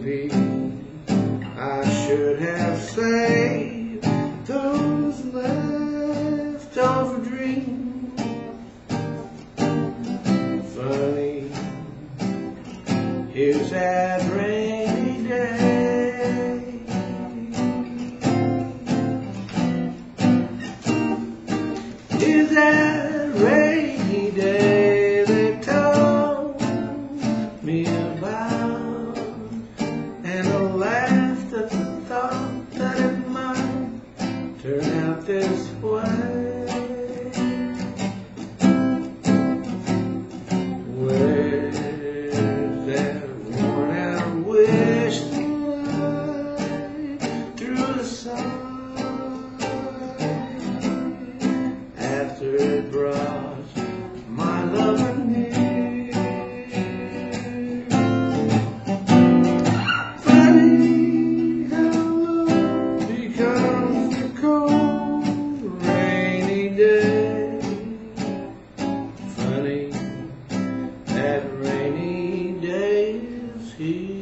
maybe I should have saved those leftover dreams. Funny, here's that rainy day. Here's that rainy day they told me about, and I laughed at the thought that it might turn out this way. Where's that worn out wishing light through the sun after it brought my lover near? Funny how love becomes the cold rainy day. Funny that rainy day is here.